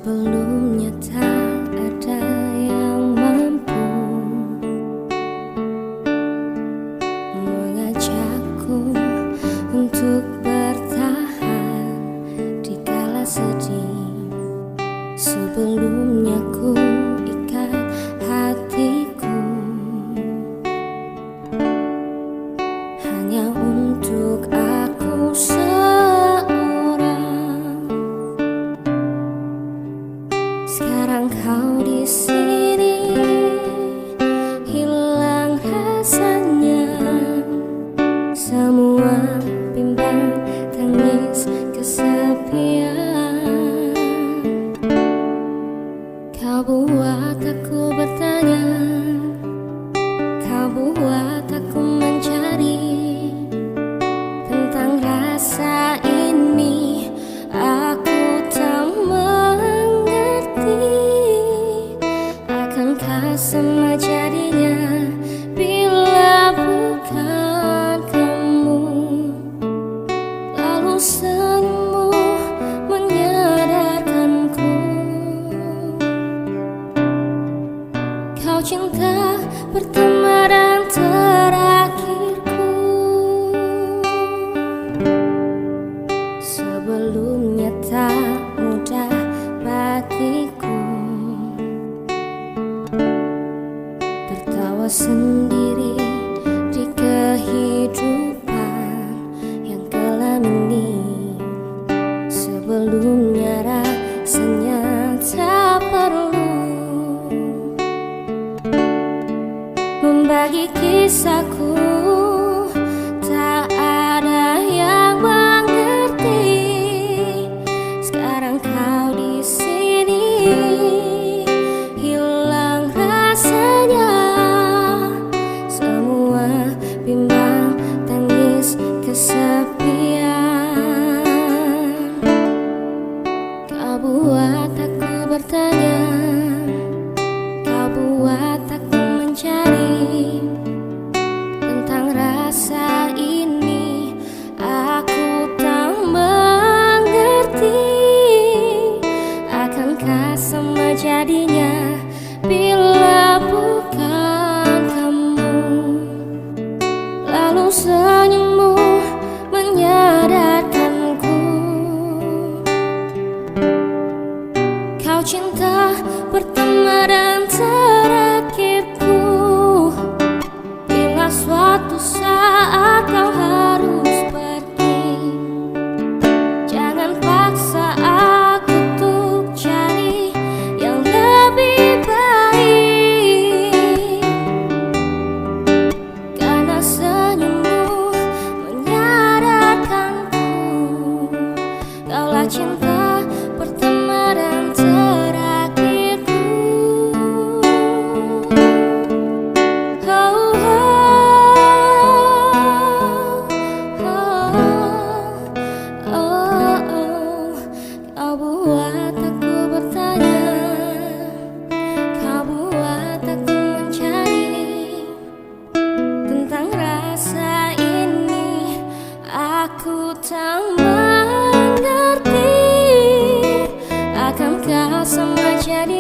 Sebelumnya tak ada yang mampu mengajakku untuk bertahan di kala sedih. Sebelumnya ku ikat hatiku hanya untuk aku seorang. Sekarang kau di sini, hilang rasanya. Semua bimbang, tangis, kesepian. Kau buat aku bertanya, kau buat aku mencari tentang rasa ini. Aku tak mengerti, akankah sama jadinya bila bukan kamu? Lalu senyummu menyadarkanku, kau cinta pertama dan terakhirku. Sebelumnya tak mudah bagiku tertawa sendiri di kehidupan yang kelam ini. Sebelumnya rasanya tak perlu membagi kisahku, tak ada yang mengerti. Sekarang kau di sini, hilang rasanya. Semua bimbang, tangis, kesepian. Kau buat aku bertanya, kau buat aku mencari tentang rasa ini. Aku tak mengerti, akankah sama jadinya bila bukan kamu? Lalu senyummu menyadarkanku, kau cinta pertama dan terakhirku. Bila suatu saat kau harus pergi, jangan paksa aku untuk cari yang lebih baik, karena senyummu menyadarkanku, kaulah cinta pertama dan terakhirku. Oh, oh, oh, oh. Kau buat aku bertanya, kau buat aku mencari tentang rasa ini. Aku tak mengerti, akankah sama jadi